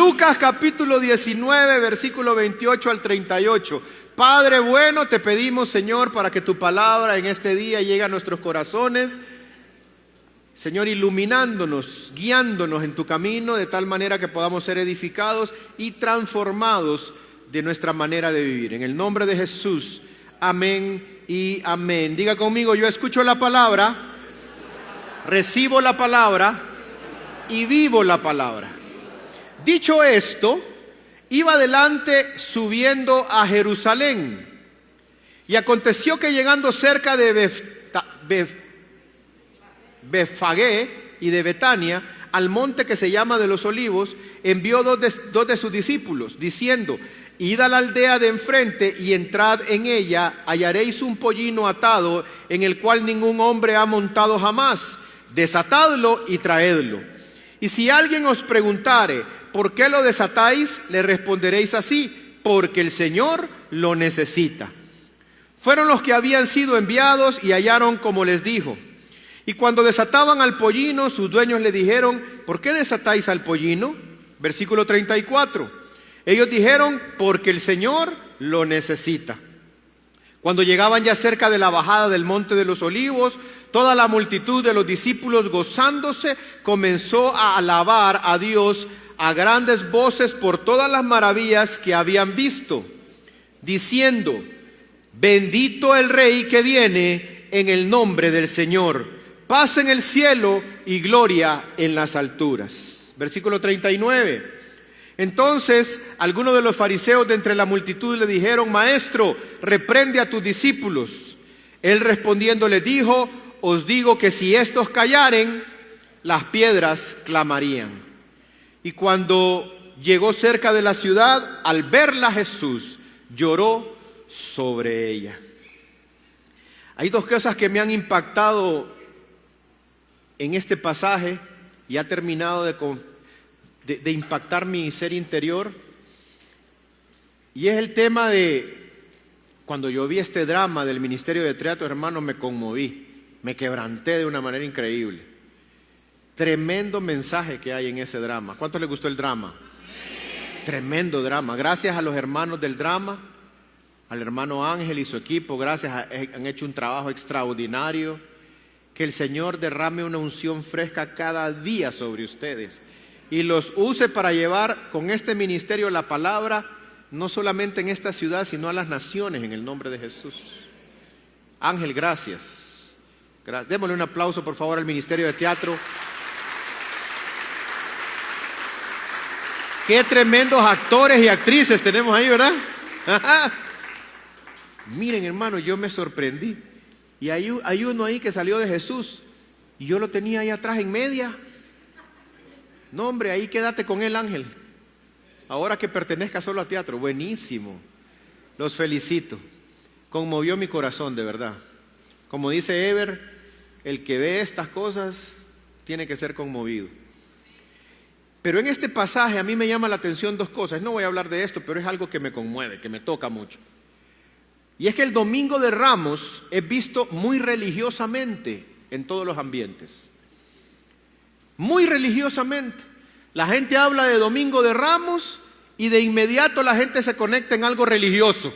Lucas capítulo 19, versículo 28 al 38. Padre bueno, te pedimos, Señor, para que tu palabra en este día llegue a nuestros corazones, Señor, iluminándonos, guiándonos en tu camino, de tal manera que podamos ser edificados y transformados de nuestra manera de vivir. En el nombre de Jesús, amén y amén. Diga conmigo: yo escucho la palabra, recibo la palabra y vivo la palabra. Dicho esto, iba adelante subiendo a Jerusalén. Y aconteció que llegando cerca de Befagé y de Betania, al monte que se llama de los Olivos, envió dos de sus discípulos, diciendo: id a la aldea de enfrente y entrad en ella, hallaréis un pollino atado, en el cual ningún hombre ha montado jamás. Desatadlo y traedlo. Y si alguien os preguntare: ¿por qué lo desatáis?, le responderéis así: porque el Señor lo necesita. Fueron los que habían sido enviados y hallaron como les dijo. Y cuando desataban al pollino, sus dueños le dijeron: ¿por qué desatáis al pollino? Versículo 34. Ellos dijeron: porque el Señor lo necesita. Cuando llegaban ya cerca de la bajada del monte de los Olivos, toda la multitud de los discípulos, gozándose, comenzó a alabar a Dios a grandes voces por todas las maravillas que habían visto, diciendo: bendito el Rey que viene en el nombre del Señor. Paz en el cielo y gloria en las alturas. Versículo 39. Entonces algunos de los fariseos de entre la multitud le dijeron: Maestro, reprende a tus discípulos. Él respondiendo les dijo: os digo que si estos callaren, las piedras clamarían. Y cuando llegó cerca de la ciudad, al verla Jesús, lloró sobre ella. Hay dos cosas que me han impactado en este pasaje y ha terminado de impactar mi ser interior. Y es el tema de cuando yo vi este drama del ministerio de teatro, hermano, me conmoví, me quebranté de una manera increíble. Tremendo mensaje que hay en ese drama. ¿Cuántos les gustó el drama? Tremendo drama. Gracias a los hermanos del drama, al hermano Ángel y su equipo, han hecho un trabajo extraordinario. Que el Señor derrame una unción fresca cada día sobre ustedes y los use para llevar con este ministerio la palabra, no solamente en esta ciudad, sino a las naciones, en el nombre de Jesús. Ángel, gracias. Démosle un aplauso, por favor, al Ministerio de Teatro. Qué tremendos actores y actrices tenemos ahí, ¿verdad? Miren, hermano, yo me sorprendí. Y hay uno ahí que salió de Jesús y yo lo tenía ahí atrás en media. No, hombre, ahí quédate con él, Ángel. Ahora que pertenezca solo al teatro. Buenísimo. Los felicito. Conmovió mi corazón, de verdad. Como dice Ever, el que ve estas cosas tiene que ser conmovido. Pero en este pasaje a mí me llama la atención dos cosas. No voy a hablar de esto, pero es algo que me conmueve, que me toca mucho. Y es que el Domingo de Ramos es visto muy religiosamente en todos los ambientes. Muy religiosamente. La gente habla de Domingo de Ramos y de inmediato la gente se conecta en algo religioso.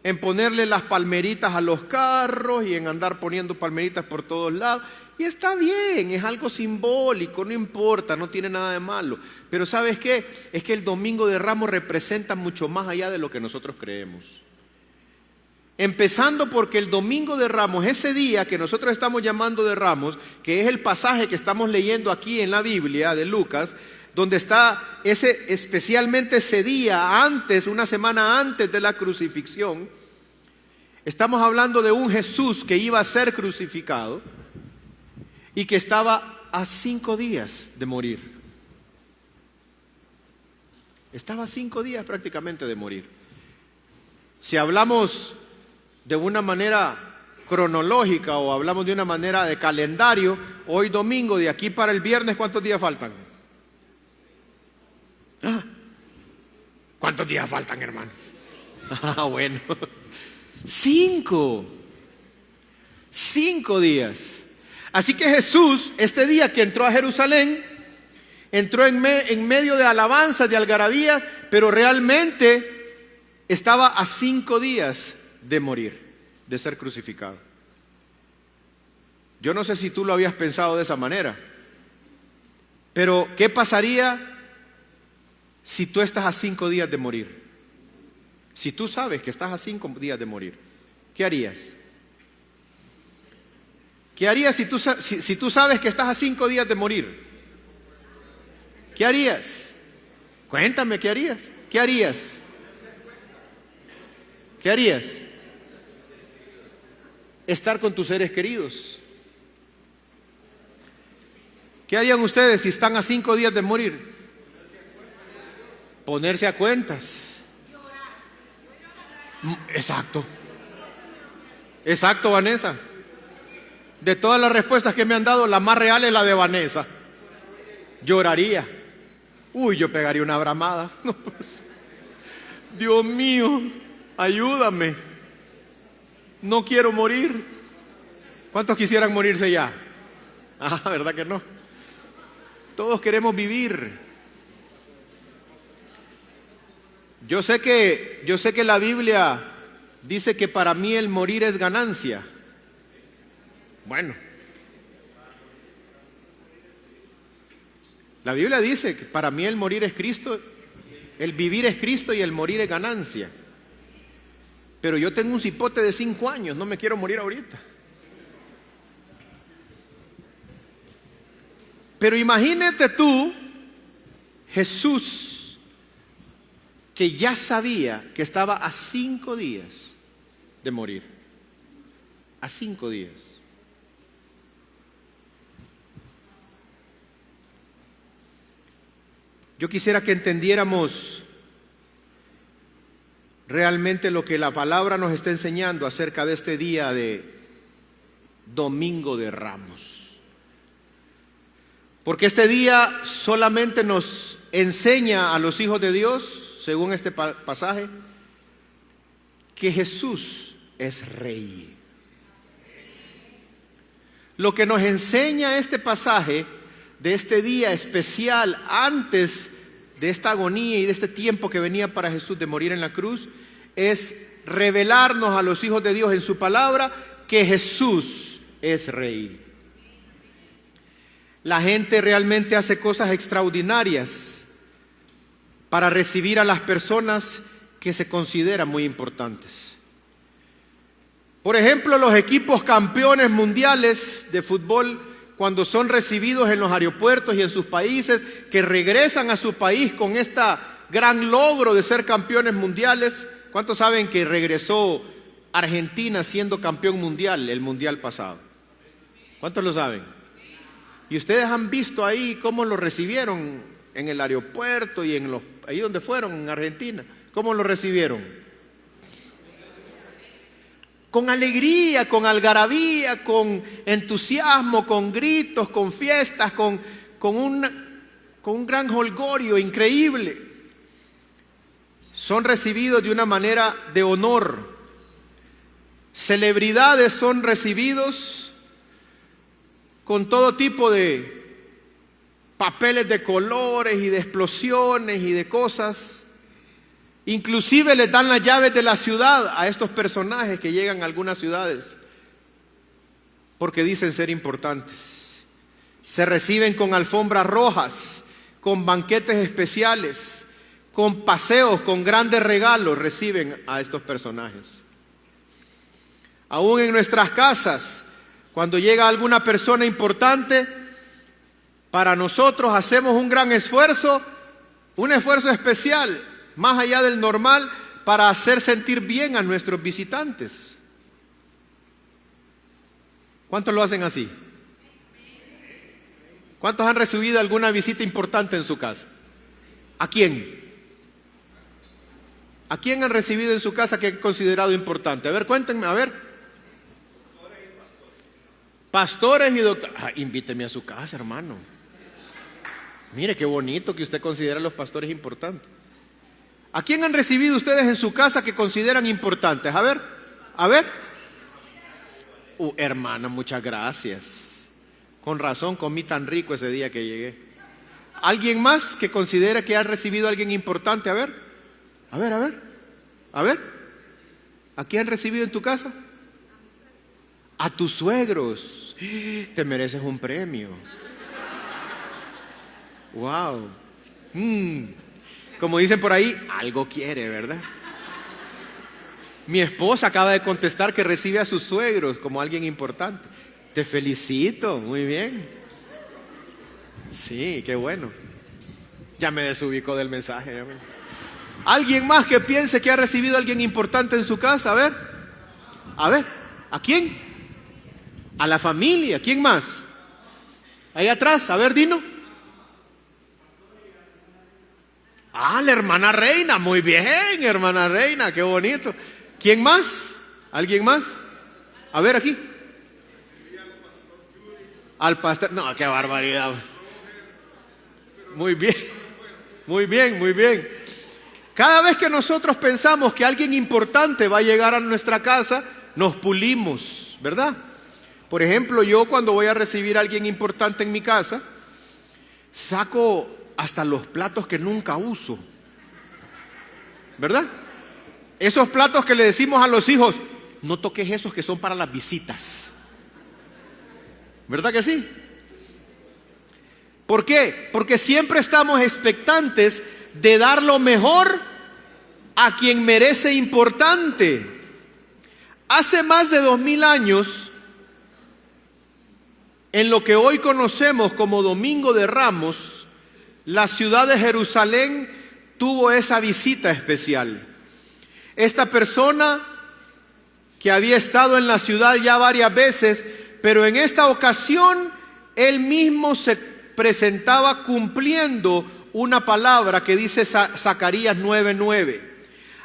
En ponerle las palmeritas a los carros y en andar poniendo palmeritas por todos lados. Y está bien, es algo simbólico, no importa, no tiene nada de malo. Pero ¿sabes qué? Es que el Domingo de Ramos representa mucho más allá de lo que nosotros creemos. Empezando porque el Domingo de Ramos, ese día que nosotros estamos llamando de Ramos, que es el pasaje que estamos leyendo aquí en la Biblia de Lucas, donde está especialmente ese día antes, una semana antes de la crucifixión, estamos hablando de un Jesús que iba a ser crucificado y que estaba a 5 días de morir. Estaba a 5 días prácticamente de morir. Si hablamos de una manera cronológica o hablamos de una manera de calendario, hoy domingo, de aquí para el viernes, ¿cuántos días faltan? ¿Cuántos días faltan, hermanos? Bueno, 5 días. Así que Jesús, este día que entró a Jerusalén, entró en medio de alabanzas, de algarabía, pero realmente estaba a 5 días de morir, de ser crucificado. Yo no sé si tú lo habías pensado de esa manera, pero ¿qué pasaría si tú estás a 5 días de morir? Si tú sabes que estás a 5 días de morir, ¿qué harías? ¿Qué harías si tú sabes que estás a 5 días de morir? ¿Qué harías? Cuéntame, ¿qué harías? ¿Qué harías? ¿Qué harías? Estar con tus seres queridos. ¿Qué harían ustedes si están a 5 días de morir? Ponerse a cuentas. Exacto. Exacto, Vanessa. De todas las respuestas que me han dado, la más real es la de Vanessa. Lloraría. Uy, yo pegaría una bramada. Dios mío, ayúdame. No quiero morir. ¿Cuántos quisieran morirse ya? Ah, ¿verdad que no? Todos queremos vivir. Yo sé que la Biblia dice que para mí el morir es ganancia. Bueno, la Biblia dice que para mí el morir es Cristo, el vivir es Cristo y el morir es ganancia. Pero yo tengo un cipote de 5 años, no me quiero morir ahorita. Pero imagínate tú, Jesús, que ya sabía que estaba a 5 días de morir. A 5 días. Yo quisiera que entendiéramos realmente lo que la palabra nos está enseñando acerca de este día de Domingo de Ramos. Porque este día solamente nos enseña a los hijos de Dios, según este pasaje, que Jesús es Rey. Lo que nos enseña este pasaje de este día especial antes de esta agonía y de este tiempo que venía para Jesús de morir en la cruz, es revelarnos a los hijos de Dios en su palabra que Jesús es Rey. La gente realmente hace cosas extraordinarias para recibir a las personas que se consideran muy importantes. Por ejemplo, los equipos campeones mundiales de fútbol, cuando son recibidos en los aeropuertos y en sus países, que regresan a su país con este gran logro de ser campeones mundiales. ¿Cuántos saben que regresó Argentina siendo campeón mundial el mundial pasado? ¿Cuántos lo saben? Y ustedes han visto ahí cómo lo recibieron en el aeropuerto y ahí donde fueron, en Argentina. ¿Cómo lo recibieron? Con alegría, con algarabía, con entusiasmo, con gritos, con fiestas, con un gran jolgorio increíble. Son recibidos de una manera de honor. Celebridades son recibidos con todo tipo de papeles de colores y de explosiones y de cosas. Inclusive les dan las llaves de la ciudad a estos personajes que llegan a algunas ciudades porque dicen ser importantes. Se reciben con alfombras rojas, con banquetes especiales, con paseos, con grandes regalos reciben a estos personajes. Aún en nuestras casas, cuando llega alguna persona importante, para nosotros hacemos un gran esfuerzo, un esfuerzo especial, más allá del normal, para hacer sentir bien a nuestros visitantes. ¿Cuántos lo hacen así? ¿Cuántos han recibido alguna visita importante en su casa? ¿A quién? ¿A quién han recibido en su casa que han considerado importante? A ver, cuéntenme, a ver. Pastores y doctores. Invíteme a su casa, hermano. Mire qué bonito que usted considera a los pastores importantes. ¿A quién han recibido ustedes en su casa que consideran importantes? A ver, a ver. Hermana, muchas gracias. Con razón comí tan rico ese día que llegué. ¿Alguien más que considere que ha recibido a alguien importante? A ver, a ver, a ver, a ver. ¿A quién han recibido en tu casa? A tus suegros. Te mereces un premio. Wow. Como dicen por ahí, algo quiere, ¿verdad? Mi esposa acaba de contestar que recibe a sus suegros como alguien importante. Te felicito, muy bien. Sí, qué bueno. Ya me desubicó del mensaje. ¿Alguien más que piense que ha recibido a alguien importante en su casa? A ver, ¿a quién? A la familia. ¿Quién más? Ahí atrás, a ver, Dino. Ah, la hermana Reina, muy bien, hermana Reina, qué bonito. ¿Quién más? ¿Alguien más? A ver aquí. Al pastor, no, qué barbaridad. Muy bien, muy bien, muy bien. Cada vez que nosotros pensamos que alguien importante va a llegar a nuestra casa, nos pulimos, ¿verdad? Por ejemplo, yo cuando voy a recibir a alguien importante en mi casa, saco hasta los platos que nunca uso, ¿verdad? Esos platos que le decimos a los hijos, no toques esos que son para las visitas, ¿verdad que sí? ¿Por qué? Porque siempre estamos expectantes de dar lo mejor a quien merece importante. Hace más de 2000 años, en lo que hoy conocemos como Domingo de Ramos, la ciudad de Jerusalén tuvo esa visita especial. Esta persona que había estado en la ciudad ya varias veces, pero en esta ocasión él mismo se presentaba cumpliendo una palabra que dice Zacarías 9:9.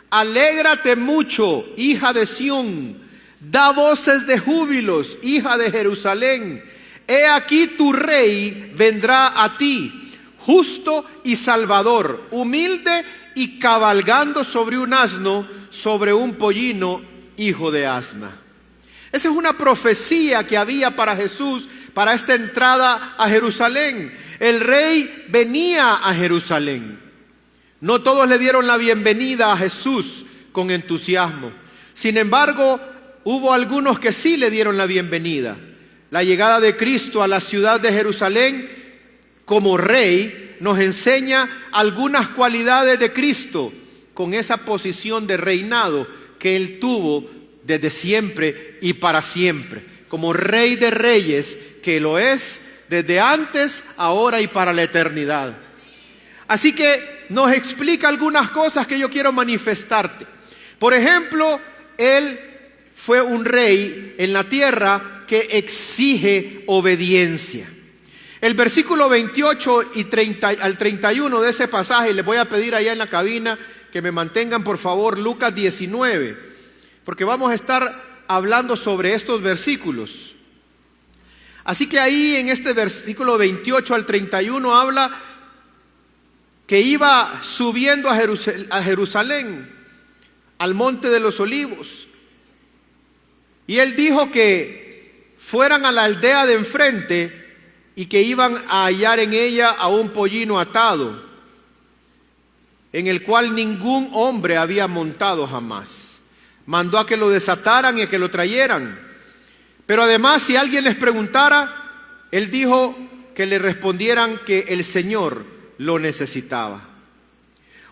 Alégrate mucho, hija de Sión, da voces de júbilos, hija de Jerusalén. He aquí tu rey vendrá a ti, justo y salvador, humilde y cabalgando sobre un asno, sobre un pollino, hijo de asna. Esa es una profecía que había para Jesús, para esta entrada a Jerusalén. El rey venía a Jerusalén. No todos le dieron la bienvenida a Jesús con entusiasmo. Sin embargo, hubo algunos que sí le dieron la bienvenida. La llegada de Cristo a la ciudad de Jerusalén como rey nos enseña algunas cualidades de Cristo con esa posición de reinado que Él tuvo desde siempre y para siempre, como Rey de Reyes, que lo es desde antes, ahora y para la eternidad. Así que nos explica algunas cosas que yo quiero manifestarte. Por ejemplo, Él fue un rey en la tierra que exige obediencia. El versículo 28 y 30 al 31 de ese pasaje, les voy a pedir allá en la cabina que me mantengan por favor Lucas 19, porque vamos a estar hablando sobre estos versículos. Así que ahí en este versículo 28 al 31 habla que iba subiendo a Jerusalén, al monte de los olivos. Y él dijo que fueran a la aldea de enfrente y que iban a hallar en ella a un pollino atado, en el cual ningún hombre había montado jamás. Mandó a que lo desataran y a que lo trayeran. Pero además, si alguien les preguntara, él dijo que le respondieran que el Señor lo necesitaba.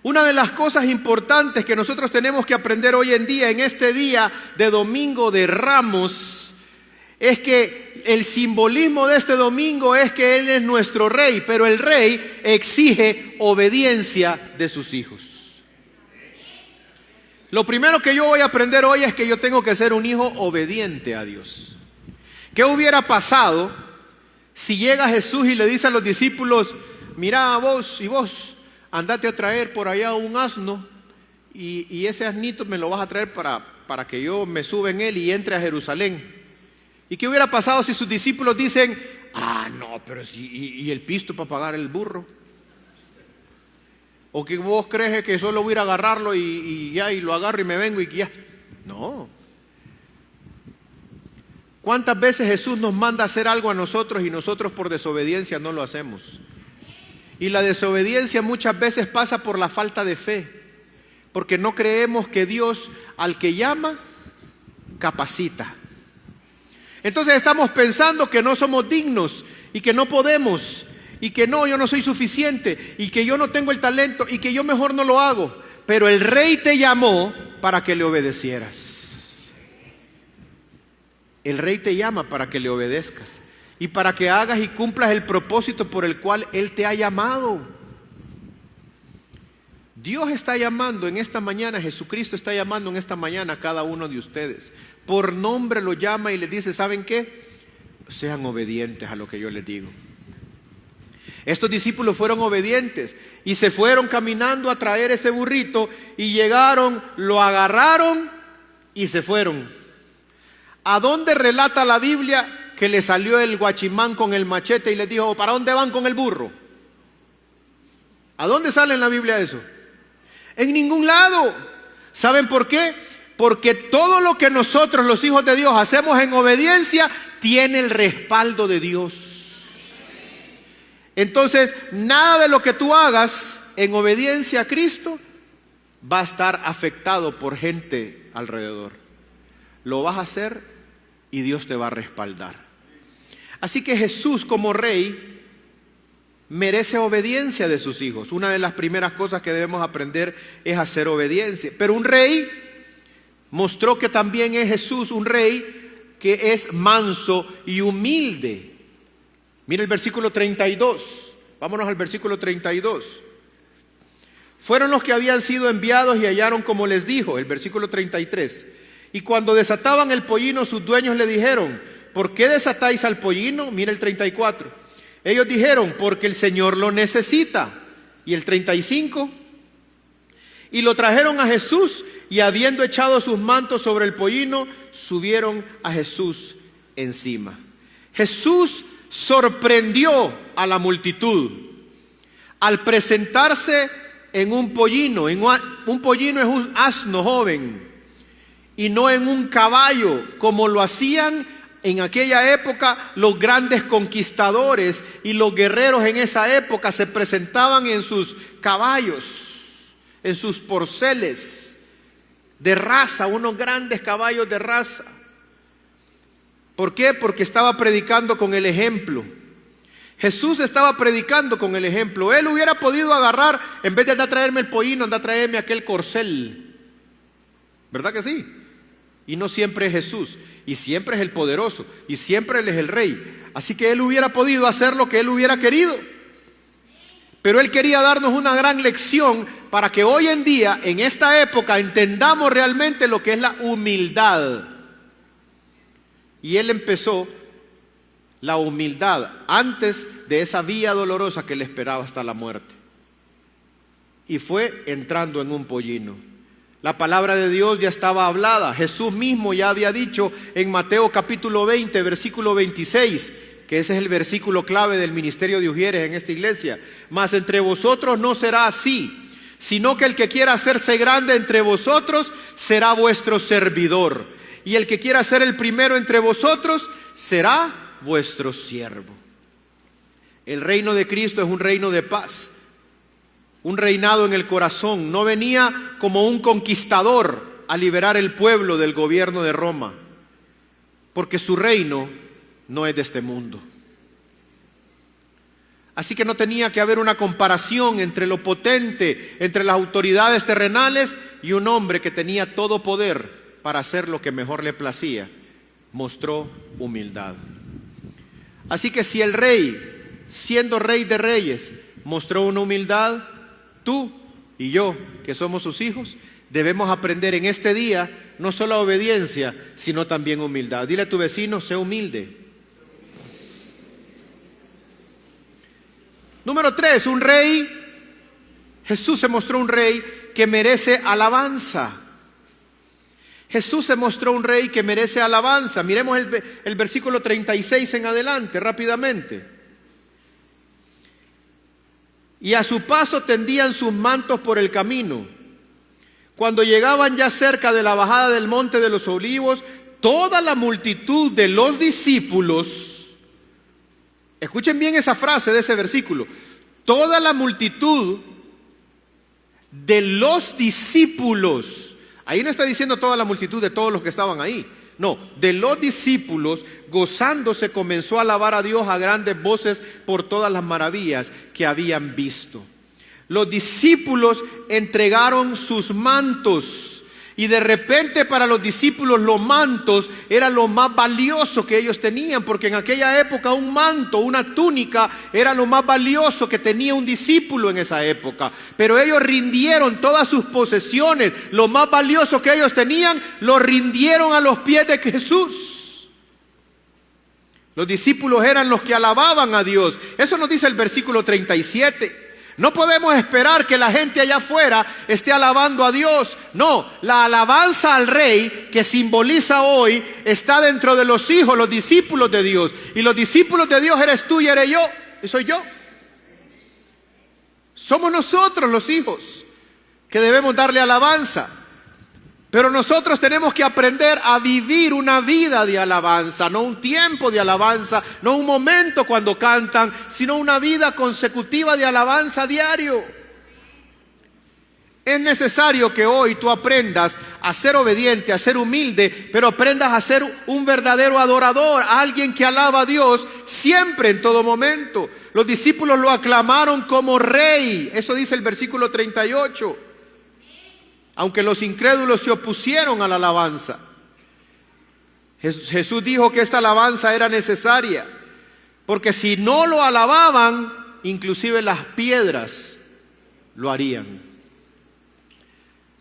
Una de las cosas importantes que nosotros tenemos que aprender hoy en día, en este día de Domingo de Ramos, es que el simbolismo de este domingo es que Él es nuestro rey, pero el rey exige obediencia de sus hijos. Lo primero que yo voy a aprender hoy es que yo tengo que ser un hijo obediente a Dios. ¿Qué hubiera pasado si llega Jesús y le dice a los discípulos: mira vos y vos, andate a traer por allá un asno y ese asnito me lo vas a traer para que yo me suba en él y entre a Jerusalén? ¿Y qué hubiera pasado si sus discípulos dicen: ah, no, pero si, y el pisto para pagar el burro? ¿O que vos crees que solo voy a ir a agarrarlo y ya, y lo agarro y me vengo y ya? No. ¿Cuántas veces Jesús nos manda a hacer algo a nosotros y nosotros por desobediencia no lo hacemos? Y la desobediencia muchas veces pasa por la falta de fe, porque no creemos que Dios, al que llama, capacita. Entonces estamos pensando que no somos dignos y que no podemos y que no, yo no soy suficiente y que yo no tengo el talento y que yo mejor no lo hago. Pero el Rey te llamó para que le obedecieras. El Rey te llama para que le obedezcas y para que hagas y cumplas el propósito por el cual Él te ha llamado. Dios está llamando en esta mañana, Jesucristo está llamando en esta mañana a cada uno de ustedes. Por nombre lo llama y les dice, ¿saben qué? Sean obedientes a lo que yo les digo. Estos discípulos fueron obedientes y se fueron caminando a traer este burrito y llegaron, lo agarraron y se fueron. ¿A dónde relata la Biblia que le salió el guachimán con el machete y les dijo, ¿para dónde van con el burro? ¿A dónde sale en la Biblia eso? En ningún lado. ¿Saben por qué? Porque todo lo que nosotros, los hijos de Dios, hacemos en obediencia, tiene el respaldo de Dios. Entonces, nada de lo que tú hagas en obediencia a Cristo va a estar afectado por gente alrededor. Lo vas a hacer y Dios te va a respaldar. Así que Jesús como Rey merece obediencia de sus hijos. Una de las primeras cosas que debemos aprender es hacer obediencia. Pero un Rey mostró que también es Jesús un Rey que es manso y humilde. Mira el versículo 32. Vámonos al versículo 32. Fueron los que habían sido enviados y hallaron como les dijo. El versículo 33. Y cuando desataban el pollino, sus dueños le dijeron, ¿por qué desatáis al pollino? Mira el 34. Ellos dijeron, porque el Señor lo necesita. Y el 35. Y lo trajeron a Jesús y habiendo echado sus mantos sobre el pollino, subieron a Jesús encima. Jesús sorprendió a la multitud al presentarse en un pollino. Un pollino es un asno joven y no en un caballo como lo hacían en aquella época los grandes conquistadores, y los guerreros en esa época se presentaban en sus caballos, en sus corceles de raza, unos grandes caballos de raza. ¿Por qué? Porque estaba predicando con el ejemplo. Jesús estaba predicando con el ejemplo. Él hubiera podido agarrar, en vez de andar a traerme el pollino, andar a traerme aquel corcel. ¿Verdad que sí? Y no siempre es Jesús, y siempre es el poderoso, y siempre Él es el Rey. Así que Él hubiera podido hacer lo que Él hubiera querido. Pero Él quería darnos una gran lección para que hoy en día, en esta época, entendamos realmente lo que es la humildad. Y Él empezó la humildad antes de esa vía dolorosa que le esperaba hasta la muerte. Y fue entrando en un pollino. La palabra de Dios ya estaba hablada. Jesús mismo ya había dicho en Mateo capítulo 20, versículo 26, que ese es el versículo clave del ministerio de Ujieres en esta iglesia. Mas entre vosotros no será así, sino que el que quiera hacerse grande entre vosotros será vuestro servidor. Y el que quiera ser el primero entre vosotros será vuestro siervo. El reino de Cristo es un reino de paz, un reinado en el corazón. No venía como un conquistador a liberar el pueblo del gobierno de Roma, porque su reino no es de este mundo. Así que no tenía que haber una comparación entre lo potente, entre las autoridades terrenales y un hombre que tenía todo poder para hacer lo que mejor le placía. Mostró humildad. Así que si el Rey, siendo Rey de Reyes, mostró una humildad, tú y yo, que somos sus hijos, debemos aprender en este día no solo obediencia, sino también humildad. Dile a tu vecino, sé humilde. Número 3, un rey. Jesús se mostró un rey que merece alabanza. Jesús se mostró un rey que merece alabanza. Miremos el versículo 36 en adelante, rápidamente. Y a su paso tendían sus mantos por el camino. Cuando llegaban ya cerca de la bajada del monte de los olivos, toda la multitud de los discípulos, escuchen bien esa frase de ese versículo, toda la multitud de los discípulos, ahí no está diciendo toda la multitud de todos los que estaban ahí, no, de los discípulos, gozándose, comenzó a alabar a Dios a grandes voces por todas las maravillas que habían visto. Los discípulos entregaron sus mantos. Y de repente para los discípulos los mantos era lo más valioso que ellos tenían, porque en aquella época un manto, una túnica, era lo más valioso que tenía un discípulo en esa época. Pero ellos rindieron todas sus posesiones, lo más valioso que ellos tenían, lo rindieron a los pies de Jesús. Los discípulos eran los que alababan a Dios. Eso nos dice el versículo 37. No podemos esperar que la gente allá afuera esté alabando a Dios. No, la alabanza al Rey que simboliza hoy está dentro de los hijos, los discípulos de Dios. Y los discípulos de Dios eres tú y eres yo, y soy yo. Somos nosotros los hijos que debemos darle alabanza. Pero nosotros tenemos que aprender a vivir una vida de alabanza, no un tiempo de alabanza, no un momento cuando cantan, sino una vida consecutiva de alabanza diario. Es necesario que hoy tú aprendas a ser obediente, a ser humilde, pero aprendas a ser un verdadero adorador, alguien que alaba a Dios siempre, en todo momento. Los discípulos lo aclamaron como Rey, eso dice el versículo 38. Aunque los incrédulos se opusieron a la alabanza. Jesús dijo que esta alabanza era necesaria, porque si no lo alababan, inclusive las piedras lo harían.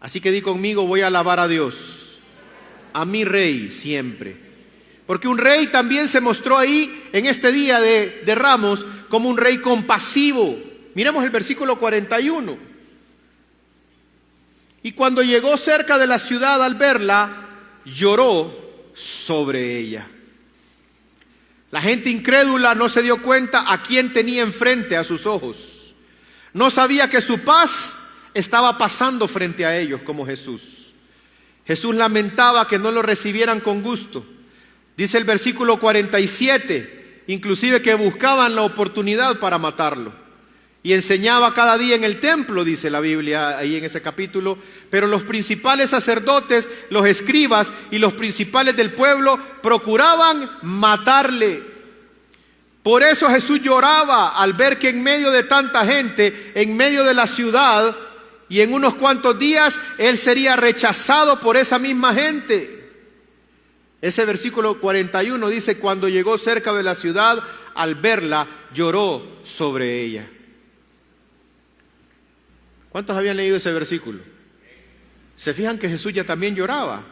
Así que di conmigo, voy a alabar a Dios, a mi Rey siempre. Porque un rey también se mostró ahí en este día de Ramos como un rey compasivo. Miremos el versículo 41. Y cuando llegó cerca de la ciudad, al verla, lloró sobre ella. La gente incrédula no se dio cuenta a quién tenía enfrente a sus ojos. No sabía que su paz estaba pasando frente a ellos como Jesús. Jesús lamentaba que no lo recibieran con gusto. Dice el versículo 47, inclusive que buscaban la oportunidad para matarlo. Y enseñaba cada día en el templo, dice la Biblia ahí en ese capítulo. Pero los principales sacerdotes, los escribas y los principales del pueblo procuraban matarle. Por eso Jesús lloraba al ver que en medio de tanta gente, en medio de la ciudad, y en unos cuantos días, Él sería rechazado por esa misma gente. Ese versículo 41 dice, cuando llegó cerca de la ciudad, al verla, lloró sobre ella. ¿Cuántos habían leído ese versículo? Se fijan que Jesús ya también lloraba,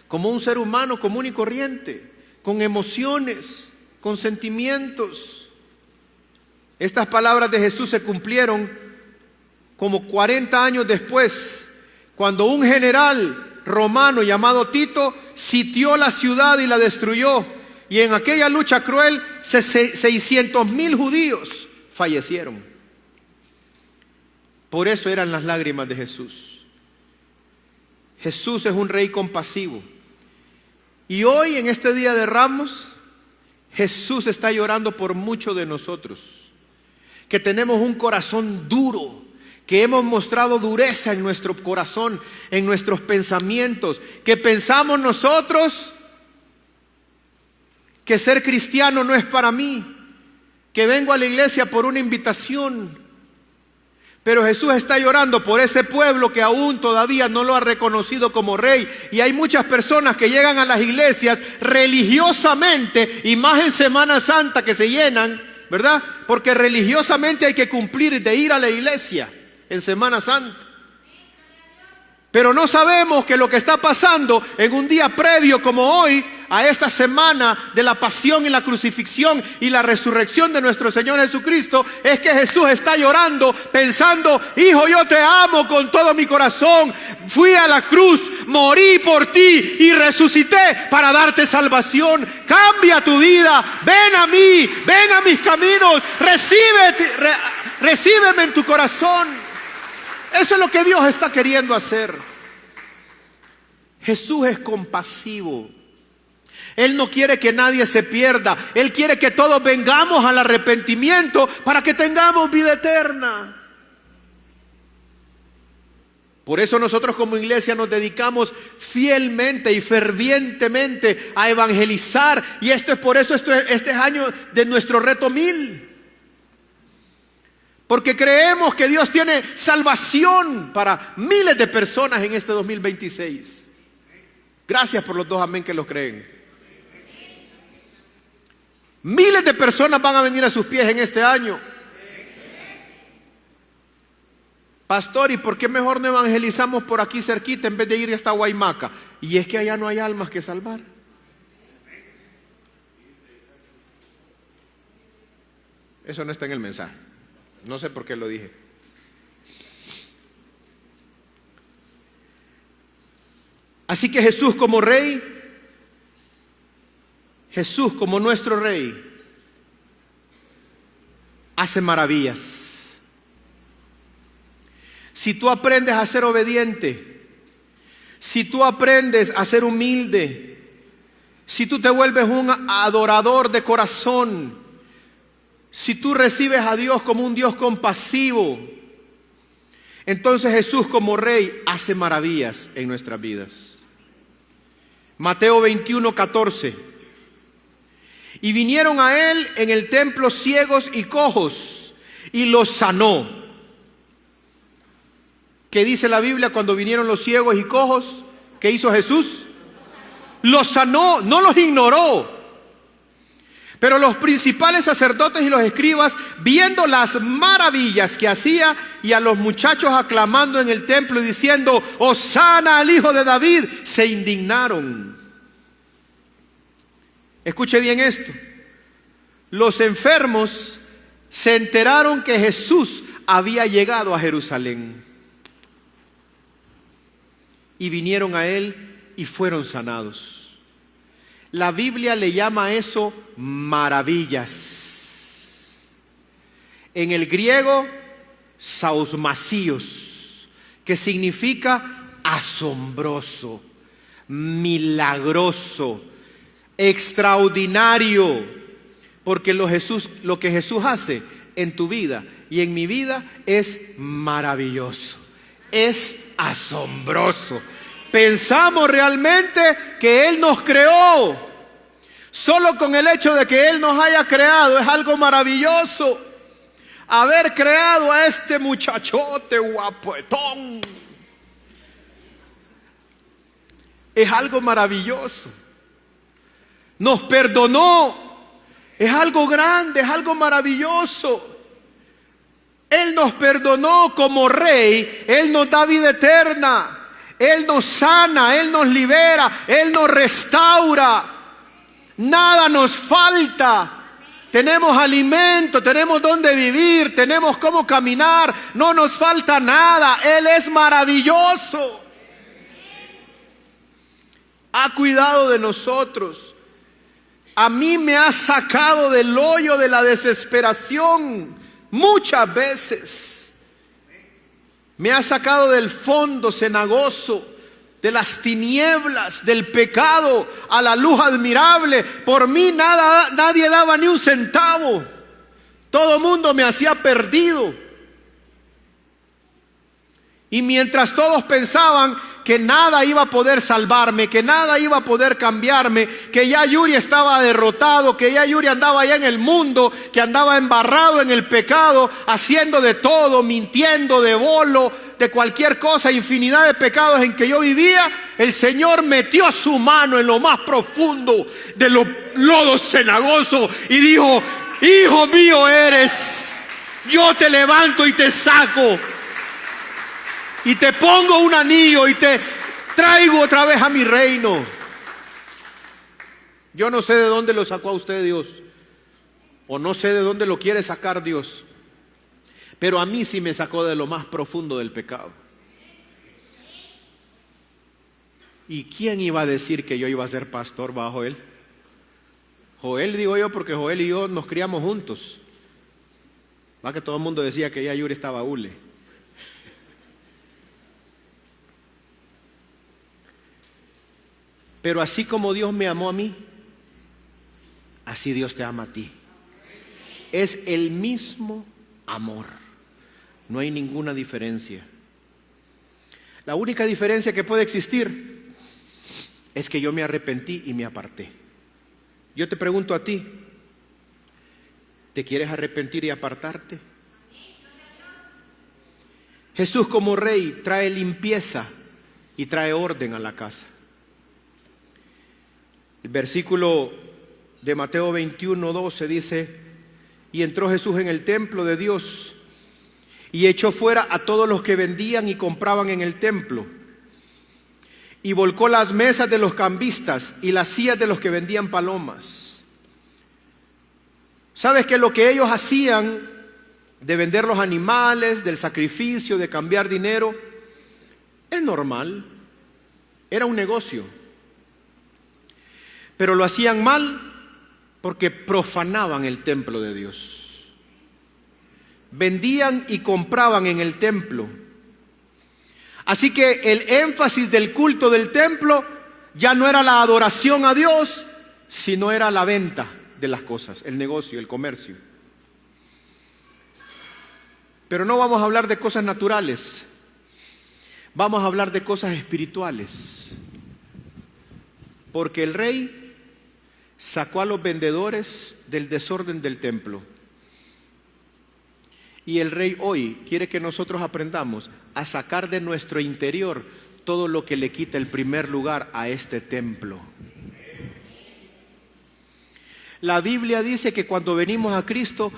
como un ser humano común y corriente, con emociones, con sentimientos. Estas palabras de Jesús se cumplieron como 40 años después, cuando un general romano llamado Tito sitió la ciudad y la destruyó. Y en aquella lucha cruel, 600,000 judíos fallecieron. Por eso eran las lágrimas de Jesús. Jesús es un rey compasivo. Y hoy, en este día de Ramos, Jesús está llorando por muchos de nosotros, que tenemos un corazón duro, que hemos mostrado dureza en nuestro corazón, en nuestros pensamientos, que pensamos nosotros que ser cristiano no es para mí, que vengo a la iglesia por una invitación. Pero Jesús está llorando por ese pueblo que aún todavía no lo ha reconocido como rey. Y hay muchas personas que llegan a las iglesias religiosamente, y más en Semana Santa, que se llenan, ¿verdad? Porque religiosamente hay que cumplir de ir a la iglesia en Semana Santa. Pero no sabemos que lo que está pasando en un día previo como hoy, a esta semana de la pasión y la crucifixión y la resurrección de nuestro Señor Jesucristo, es que Jesús está llorando, pensando, hijo, yo te amo con todo mi corazón, fui a la cruz, morí por ti y resucité para darte salvación. Cambia tu vida, ven a mí, ven a mis caminos, recíbeme en tu corazón. Eso es lo que Dios está queriendo hacer. Jesús es compasivo. Él no quiere que nadie se pierda. Él quiere que todos vengamos al arrepentimiento para que tengamos vida eterna. Por eso nosotros como iglesia nos dedicamos fielmente y fervientemente a evangelizar. Y por eso este es año de nuestro reto 1000. Porque creemos que Dios tiene salvación para miles de personas en este 2026. Gracias por los 2 amén que lo creen. Miles de personas van a venir a sus pies en este año. Pastor, ¿y por qué mejor no evangelizamos por aquí cerquita en vez de ir hasta Guaymaca? Y es que allá no hay almas que salvar. Eso no está en el mensaje. No sé por qué lo dije. Así que Jesús como Rey, Jesús como nuestro Rey, hace maravillas. Si tú aprendes a ser obediente, si tú aprendes a ser humilde, si tú te vuelves un adorador de corazón, si tú recibes a Dios como un Dios compasivo, entonces Jesús como Rey hace maravillas en nuestras vidas. Mateo 21:14. Y vinieron a él en el templo ciegos y cojos, y los sanó. ¿Qué dice la Biblia cuando vinieron los ciegos y cojos? ¿Qué hizo Jesús? Los sanó, no los ignoró. Pero los principales sacerdotes y los escribas, viendo las maravillas que hacía y a los muchachos aclamando en el templo y diciendo: Hosana al Hijo de David, se indignaron. Escuche bien esto. Los enfermos se enteraron que Jesús había llegado a Jerusalén. Y vinieron a él y fueron sanados. La Biblia le llama a eso maravillas. En el griego, sausmasios, que significa asombroso, milagroso, extraordinario. Porque lo que Jesús hace en tu vida y en mi vida es maravilloso. Es asombroso. Pensamos realmente que Él nos creó. Solo con el hecho de que Él nos haya creado es algo maravilloso. Haber creado a este muchachote guapetón es algo maravilloso. Nos perdonó. Es algo grande, es algo maravilloso. Él nos perdonó como Rey. Él nos da vida eterna. Él nos sana, Él nos libera, Él nos restaura. Nada nos falta. Tenemos alimento, tenemos donde vivir, tenemos cómo caminar. No nos falta nada. Él es maravilloso. Ha cuidado de nosotros. A mí me ha sacado del hoyo de la desesperación muchas veces. Me ha sacado del fondo cenagoso, de las tinieblas, del pecado, a la luz admirable. Por mí nadie daba ni un centavo. Todo mundo me hacía perdido. Y mientras todos pensaban que nada iba a poder salvarme, que nada iba a poder cambiarme, que ya Yuri estaba derrotado, que ya Yuri andaba allá en el mundo, que andaba embarrado en el pecado, haciendo de todo, mintiendo, de bolo, de cualquier cosa, infinidad de pecados en que yo vivía, el Señor metió su mano en lo más profundo de los lodos cenagosos y dijo: hijo mío eres, yo te levanto y te saco. Y te pongo un anillo y te traigo otra vez a mi reino. Yo no sé de dónde lo sacó a usted Dios, o no sé de dónde lo quiere sacar Dios, pero a mí sí me sacó de lo más profundo del pecado. ¿Y quién iba a decir que yo iba a ser pastor bajo él? Joel, digo yo, porque Joel y yo nos criamos juntos. Va que todo el mundo decía que ya Yuri estaba hule. Pero así como Dios me amó a mí, así Dios te ama a ti. Es el mismo amor. No hay ninguna diferencia. La única diferencia que puede existir es que yo me arrepentí y me aparté. Yo te pregunto a ti, ¿te quieres arrepentir y apartarte? Jesús como Rey trae limpieza y trae orden a la casa. El versículo de Mateo 21:12 dice: y entró Jesús en el templo de Dios y echó fuera a todos los que vendían y compraban en el templo, y volcó las mesas de los cambistas y las sillas de los que vendían palomas. ¿Sabes que lo que ellos hacían de vender los animales, del sacrificio, de cambiar dinero, es normal? Era un negocio. Pero lo hacían mal porque profanaban el templo de Dios. Vendían y compraban en el templo. Así que el énfasis del culto del templo ya no era la adoración a Dios, sino era la venta de las cosas, el negocio, el comercio. Pero no vamos a hablar de cosas naturales, vamos a hablar de cosas espirituales. Porque el rey sacó a los vendedores del desorden del templo. Y el rey hoy quiere que nosotros aprendamos a sacar de nuestro interior todo lo que le quita el primer lugar a este templo. La Biblia dice que cuando venimos a Cristo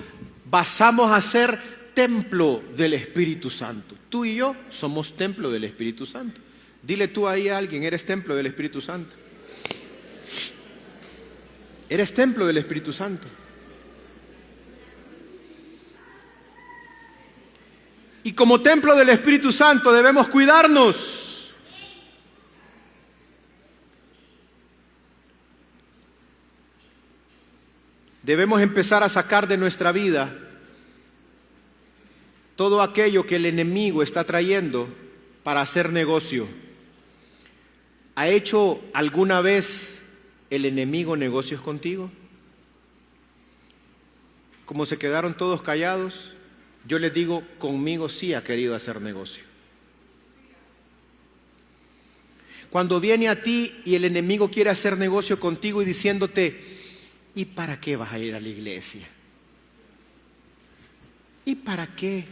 pasamos a ser templo del Espíritu Santo. Tú y yo somos templo del Espíritu Santo. Dile tú ahí a alguien: eres templo del Espíritu Santo. Eres templo del Espíritu Santo. Y como templo del Espíritu Santo debemos cuidarnos. Debemos empezar a sacar de nuestra vida todo aquello que el enemigo está trayendo para hacer negocio. ¿Ha hecho alguna vez el enemigo negocios contigo? Como se quedaron todos callados, yo les digo, conmigo sí ha querido hacer negocio. Cuando viene a ti y el enemigo quiere hacer negocio contigo y diciéndote: ¿y para qué vas a ir a la iglesia? ¿Y para qué?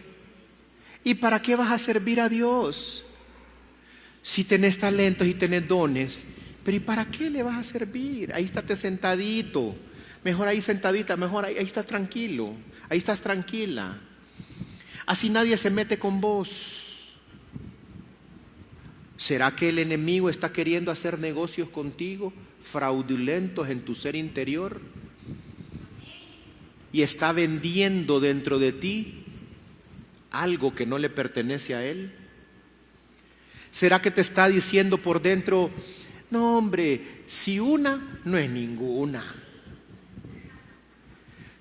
¿Y para qué vas a servir a Dios? Si tenés talentos y tenés dones, pero ¿y para qué le vas a servir? Ahí estate sentadito, mejor ahí sentadita, mejor ahí estás tranquilo, ahí estás tranquila. Así nadie se mete con vos. ¿Será que el enemigo está queriendo hacer negocios contigo, fraudulentos en tu ser interior? Y está vendiendo dentro de ti algo que no le pertenece a él. ¿Será que te está diciendo por dentro: no hombre, si una no es ninguna,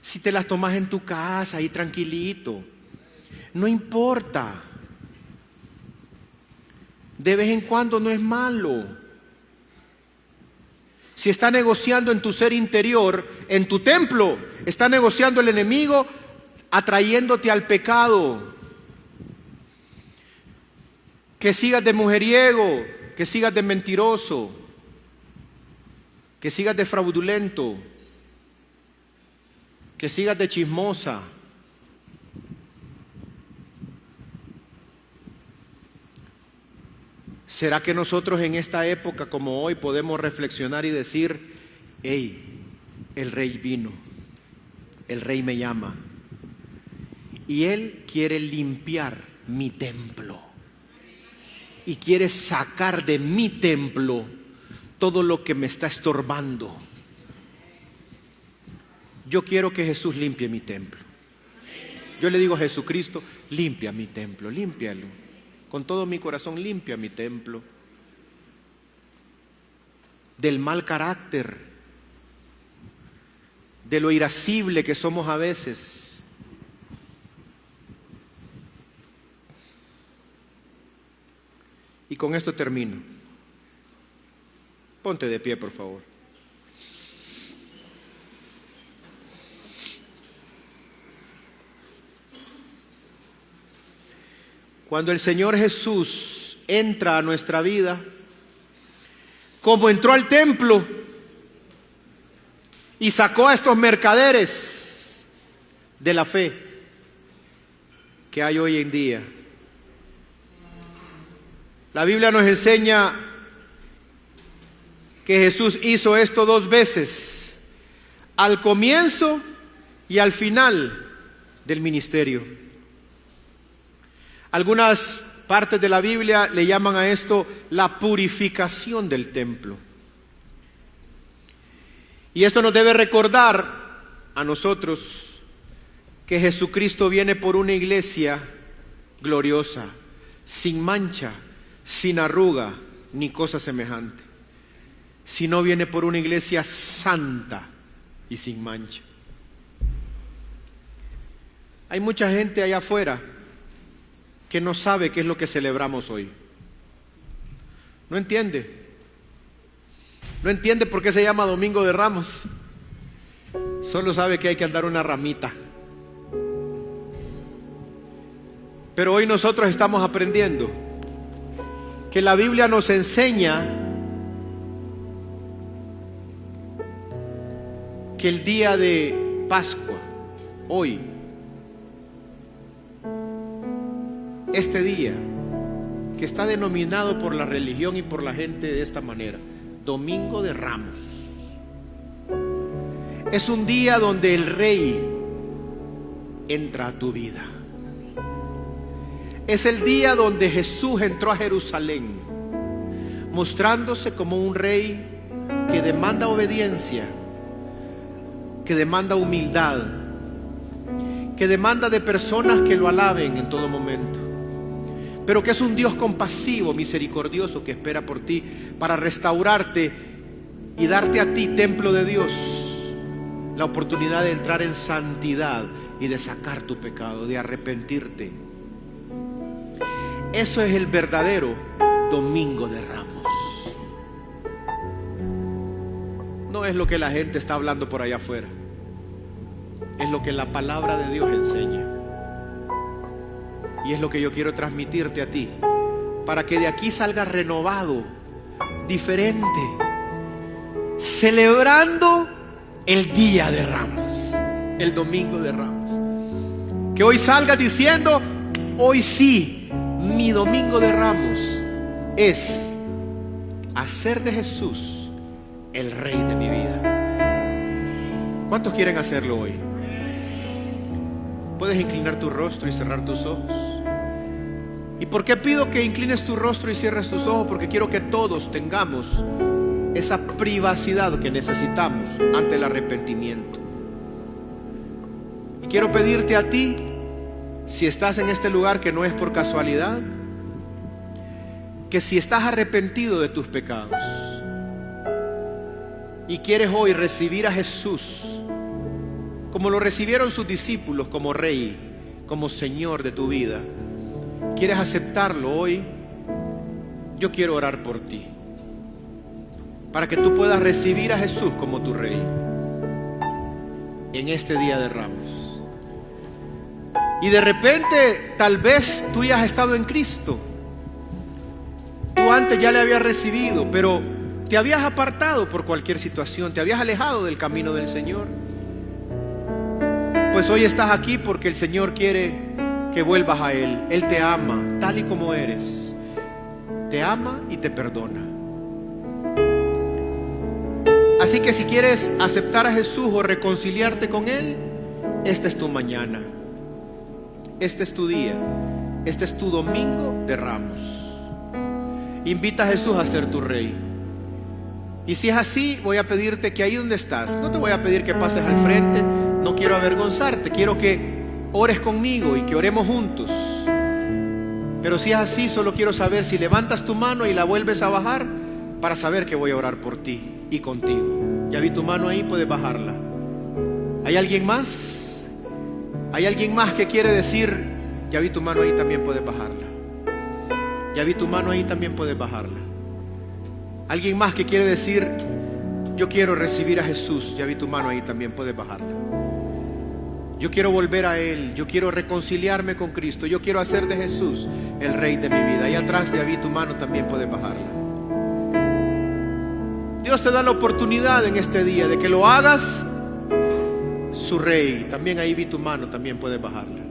si te las tomas en tu casa ahí tranquilito, no importa, de vez en cuando no es malo? Si está negociando en tu ser interior, en tu templo, está negociando el enemigo, atrayéndote al pecado. Que sigas de mujeriego, que sigas de mentiroso, que sigas de fraudulento, que sigas de chismosa. ¿Será que nosotros en esta época como hoy podemos reflexionar y decir: hey, el rey vino, el rey me llama y él quiere limpiar mi templo y quiere sacar de mi templo todo lo que me está estorbando? Yo quiero que Jesús limpie mi templo. Yo le digo a Jesucristo: limpia mi templo, límpialo. Con todo mi corazón, limpia mi templo del mal carácter, de lo irascible que somos a veces. Y con esto termino. Ponte de pie, por favor. Cuando el Señor Jesús entra a nuestra vida, como entró al templo y sacó a estos mercaderes de la fe que hay hoy en día, la Biblia nos enseña que Jesús hizo esto 2 veces, al comienzo y al final del ministerio. Algunas partes de la Biblia le llaman a esto la purificación del templo. Y esto nos debe recordar a nosotros que Jesucristo viene por una iglesia gloriosa, sin mancha, sin arruga, ni cosa semejante, sino viene por una iglesia santa y sin mancha. Hay mucha gente allá afuera que no sabe qué es lo que celebramos hoy. No entiende. No entiende por qué se llama Domingo de Ramos. Solo sabe que hay que andar una ramita. Pero hoy nosotros estamos aprendiendo que la Biblia nos enseña que el día de Pascua, hoy, este día, que está denominado por la religión y por la gente de esta manera, Domingo de Ramos, es un día donde el Rey entra a tu vida. Es el día donde Jesús entró a Jerusalén, mostrándose como un Rey que demanda obediencia, que demanda humildad, que demanda de personas que lo alaben en todo momento, pero que es un Dios compasivo, misericordioso, que espera por ti para restaurarte y darte a ti, templo de Dios, la oportunidad de entrar en santidad y de sacar tu pecado, de arrepentirte. Eso es el verdadero Domingo de Ramos. No es lo que la gente está hablando por allá afuera, es lo que la palabra de Dios enseña. Y es lo que yo quiero transmitirte a ti, para que de aquí salgas renovado, diferente, celebrando el Día de Ramos, el Domingo de Ramos. Que hoy salgas diciendo: hoy sí, mi Domingo de Ramos es hacer de Jesús el Rey de mi vida. ¿Cuántos quieren hacerlo hoy? Puedes inclinar tu rostro y cerrar tus ojos. ¿Y por qué pido que inclines tu rostro y cierres tus ojos? Porque quiero que todos tengamos esa privacidad que necesitamos ante el arrepentimiento. Y quiero pedirte a ti, si estás en este lugar, que no es por casualidad, que si estás arrepentido de tus pecados y quieres hoy recibir a Jesús como lo recibieron sus discípulos, como Rey, como Señor de tu vida, quieres aceptarlo hoy, yo quiero orar por ti, para que tú puedas recibir a Jesús como tu Rey en este Día de Ramos. Y de repente, tal vez tú ya has estado en Cristo, tú antes ya le habías recibido, pero te habías apartado por cualquier situación, te habías alejado del camino del Señor. Pues hoy estás aquí porque el Señor quiere que vuelvas a Él. Él te ama tal y como eres, te ama y te perdona. Así que si quieres aceptar a Jesús o reconciliarte con Él, esta es tu mañana, este es tu día, este es tu Domingo de Ramos. Invita a Jesús a ser tu Rey. Y si es así, voy a pedirte que ahí donde estás, no te voy a pedir que pases al frente, no quiero avergonzarte, quiero que ores conmigo y que oremos juntos. Pero si es así, solo quiero saber si levantas tu mano y la vuelves a bajar, para saber que voy a orar por ti y contigo. Ya vi tu mano ahí, puedes bajarla. ¿Hay alguien más? ¿Hay alguien más que quiere decir: ya vi tu mano ahí, también puedes bajarla? Ya vi tu mano ahí, también puedes bajarla. Alguien más que quiere decir: yo quiero recibir a Jesús. Ya vi tu mano ahí, también puedes bajarla. Yo quiero volver a Él, yo quiero reconciliarme con Cristo, yo quiero hacer de Jesús el Rey de mi vida. Ahí atrás ya vi tu mano, también puedes bajarla. Dios te da la oportunidad en este día de que lo hagas su Rey. También ahí vi tu mano, también puedes bajarla.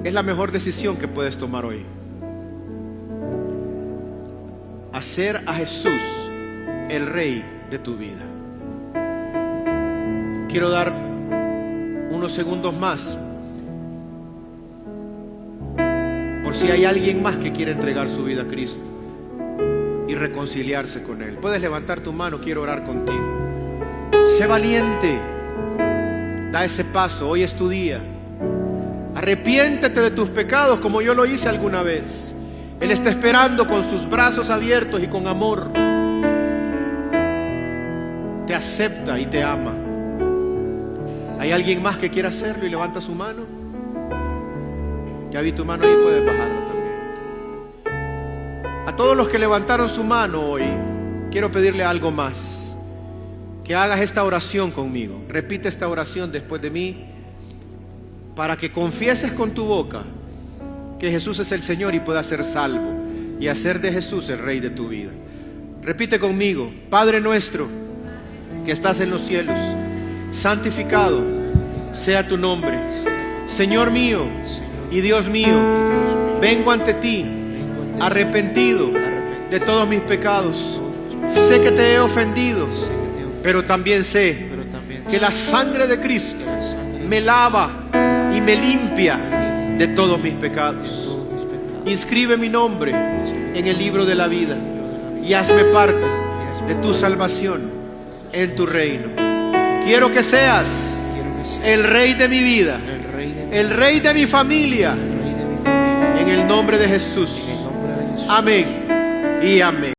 Es la mejor decisión que puedes tomar hoy: hacer a Jesús el Rey de tu vida. Quiero dar unos segundos más por si hay alguien más que quiere entregar su vida a Cristo y reconciliarse con Él. Puedes levantar tu mano, quiero orar contigo. Sé valiente, da ese paso, hoy es tu día. Arrepiéntete de tus pecados como yo lo hice alguna vez. Él está esperando con sus brazos abiertos y con amor. Te acepta y te ama. ¿Hay alguien más que quiera hacerlo y levanta su mano? Ya vi tu mano ahí, puedes bajarla también. A todos los que levantaron su mano hoy, quiero pedirle algo más: que hagas esta oración conmigo. Repite esta oración después de mí, para que confieses con tu boca que Jesús es el Señor y puedas ser salvo y hacer de Jesús el Rey de tu vida. Repite conmigo: Padre nuestro que estás en los cielos, santificado sea tu nombre. Señor mío y Dios mío, vengo ante ti arrepentido de todos mis pecados. Sé que te he ofendido, pero también sé que la sangre de Cristo me lava y me limpia de todos mis pecados. Inscribe mi nombre en el libro de la vida y hazme parte de tu salvación en tu reino. Quiero que seas el Rey de mi vida, el Rey de mi familia, en el nombre de Jesús. Amén y amén.